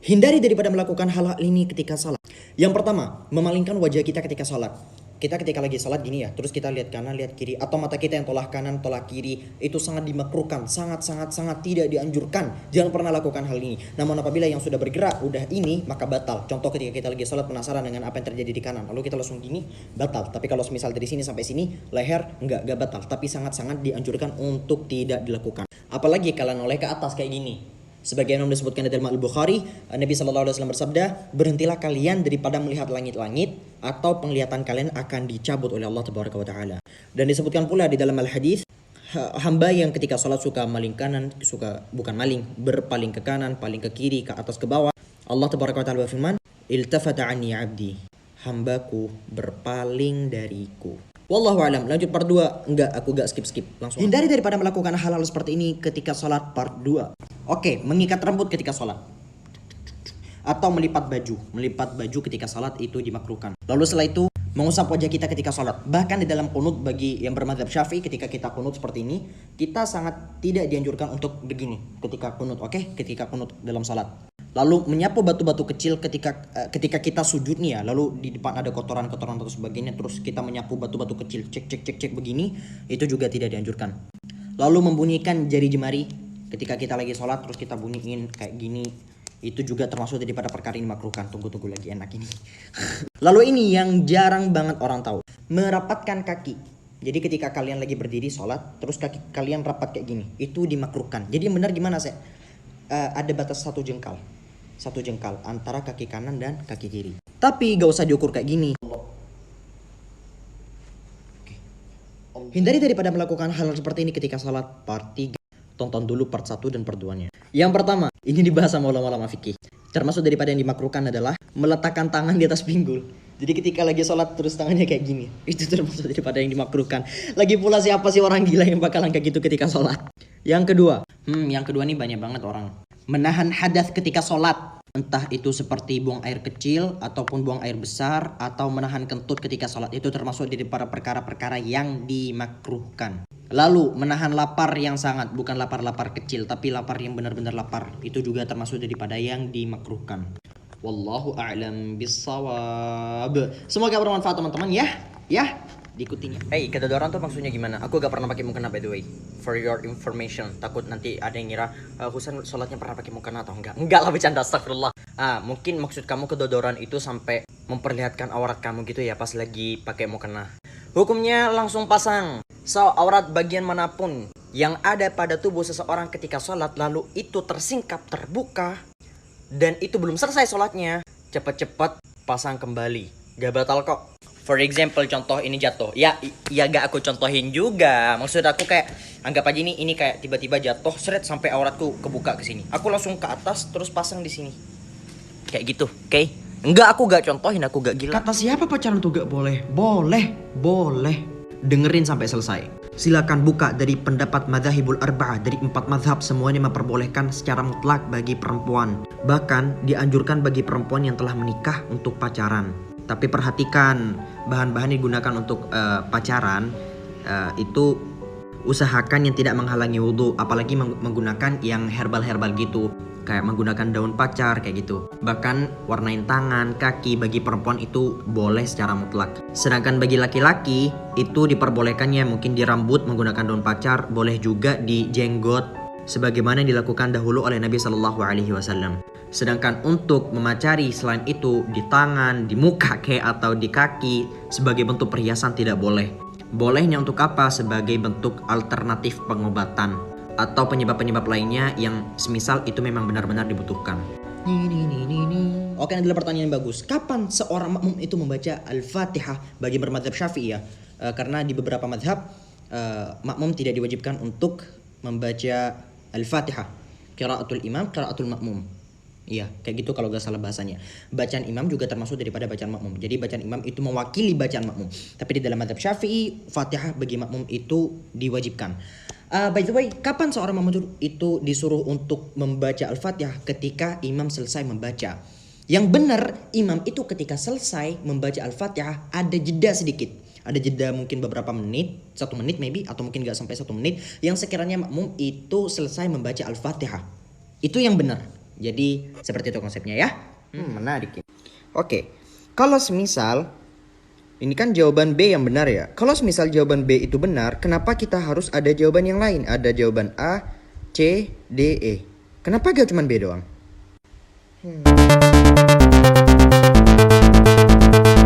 Hindari daripada melakukan hal-hal ini ketika salat. Yang pertama, memalingkan wajah kita ketika salat. Kita ketika lagi salat gini ya, terus kita lihat kanan, lihat kiri, atau mata kita yang tolak kanan, tolak kiri, itu sangat dimakruhkan, sangat tidak dianjurkan. Jangan pernah lakukan hal ini. Namun apabila yang sudah bergerak, udah ini, maka batal. Contoh ketika kita lagi salat penasaran dengan apa yang terjadi di kanan, lalu kita langsung gini, batal. Tapi kalau misal dari sini sampai sini, leher enggak batal, tapi sangat dianjurkan untuk tidak dilakukan. Apalagi kalian noleh ke atas kayak gini. Sebagaimana disebutkan dalam Al-Bukhari, Nabi SAW bersabda, berhentilah kalian daripada melihat langit-langit atau penglihatan kalian akan dicabut oleh Allah Tabaraka wa Ta'ala. Dan disebutkan pula di dalam Al-Hadis, hamba yang ketika sholat suka maling kanan, berpaling ke kanan, paling ke kiri, ke atas, ke bawah. Allah Tabaraka wa Ta'ala berfirman, iltafata anni abdi, hambaku berpaling dariku. Wallahu alam. Lanjut part 2. Aku gak skip langsung. Hindari daripada melakukan hal-hal seperti ini ketika sholat part 2. Oke, mengikat rambut ketika sholat atau melipat baju ketika sholat itu dimakruhkan. Lalu setelah itu mengusap wajah kita ketika sholat. Bahkan di dalam kunut bagi yang bermadzhab Syafi'i, ketika kita kunut seperti ini, kita sangat tidak dianjurkan untuk begini ketika kunut. Oke, ketika kunut dalam sholat. Lalu menyapu batu-batu kecil ketika kita sujud nih ya, lalu di depan ada kotoran-kotoran atau sebagainya, terus kita menyapu batu-batu kecil, cek begini, itu juga tidak dianjurkan. Lalu membunyikan jari jemari ketika kita lagi sholat, terus kita bunyiin kayak gini, itu juga termasuk daripada perkara ini makruhkan. Tunggu lagi enak ini. Lalu ini yang jarang banget orang tahu, merapatkan kaki. Jadi ketika kalian lagi berdiri sholat, terus kaki kalian rapat kayak gini, itu dimakruhkan. Jadi benar gimana sih? Ada batas satu jengkal antara kaki kanan dan kaki kiri. Tapi gak usah diukur kayak gini. Hindari daripada melakukan hal seperti ini ketika salat part 3. Tonton dulu part 1 dan part 2-nya. Yang pertama, ini dibahas sama ulama-ulama fikih. Termasuk daripada yang dimakruhkan adalah meletakkan tangan di atas pinggul. Jadi ketika lagi sholat terus tangannya kayak gini, itu termasuk daripada yang dimakruhkan. Lagi pula siapa sih orang gila yang bakalan kayak gitu ketika sholat? Yang kedua nih banyak banget orang menahan hadas ketika sholat. Entah itu seperti buang air kecil ataupun buang air besar, atau menahan kentut ketika sholat. Itu termasuk dari para perkara-perkara yang dimakruhkan. Lalu menahan lapar yang sangat, bukan lapar kecil, tapi lapar yang benar-benar lapar. Itu juga termasuk daripada yang dimakruhkan. Wallahu a'lam bissawab. Semoga bermanfaat teman-teman ya. Diikutinya. Kedodoran tuh maksudnya gimana? Aku gak pernah pakai mukena by the way. For your information. Takut nanti ada yang ngira Husan sholatnya pernah pakai mukena atau enggak. Enggak lah, bercanda, astagfirullah. Mungkin maksud kamu kedodoran itu sampai memperlihatkan aurat kamu gitu ya pas lagi pakai mukena. Hukumnya langsung pasang. So, aurat bagian manapun yang ada pada tubuh seseorang ketika sholat, lalu itu tersingkap, terbuka, dan itu belum selesai sholatnya, cepat-cepat pasang kembali. Gak batal kok. For example, contoh ini jatuh. Ya gak aku contohin juga. Maksud aku kayak, anggap aja ini kayak tiba-tiba jatuh, seret sampai auratku kebuka ke sini. Aku langsung ke atas, terus pasang di sini. Kayak gitu, oke? Enggak, aku gak contohin, aku gak gila. Kata siapa pacaran tuh gak boleh? Boleh. Dengerin sampai selesai. Silakan buka dari pendapat madzhabul arba'ah, dari 4 mazhab semuanya memperbolehkan secara mutlak bagi perempuan. Bahkan dianjurkan bagi perempuan yang telah menikah untuk pacaran. Tapi perhatikan bahan-bahan yang digunakan untuk pacaran itu usahakan yang tidak menghalangi wudhu, apalagi menggunakan yang herbal gitu, kayak menggunakan daun pacar kayak gitu. Bahkan warnain tangan, kaki bagi perempuan itu boleh secara mutlak. Sedangkan bagi laki-laki itu diperbolehkannya mungkin di rambut menggunakan daun pacar, boleh juga di jenggot sebagaimana yang dilakukan dahulu oleh Nabi SAW. Sedangkan untuk memacari selain itu di tangan, di muka atau di kaki sebagai bentuk perhiasan tidak boleh. Bolehnya untuk apa? Sebagai bentuk alternatif pengobatan atau penyebab-penyebab lainnya yang semisal itu memang benar-benar dibutuhkan. Oke, ini adalah pertanyaan yang bagus. Kapan seorang makmum itu membaca Al-Fatihah bagi bermadzhab Syafi'i ya? Karena di beberapa mazhab makmum tidak diwajibkan untuk membaca Al-Fatihah. Qiraatul imam, qiraatul makmum. Iya, kayak gitu kalau gak salah bahasanya. Bacaan imam juga termasuk daripada bacaan makmum. Jadi bacaan imam itu mewakili bacaan makmum. Tapi di dalam mazhab Syafi'i, Fatihah bagi makmum itu diwajibkan. By the way, kapan seorang makmum itu disuruh untuk membaca Al-Fatihah? Ketika imam selesai membaca. Yang benar, imam itu ketika selesai membaca Al-Fatihah ada jeda sedikit. Ada jeda mungkin beberapa menit, 1 menit maybe, atau mungkin gak sampai 1 menit, yang sekiranya makmum itu selesai membaca Al-Fatihah. Itu yang benar. Jadi seperti itu konsepnya ya. Menarik. Oke, kalau semisal ini kan jawaban B yang benar ya. Kalau semisal jawaban B itu benar, kenapa kita harus ada jawaban yang lain? Ada jawaban A, C, D, E. Kenapa gak cuma B doang?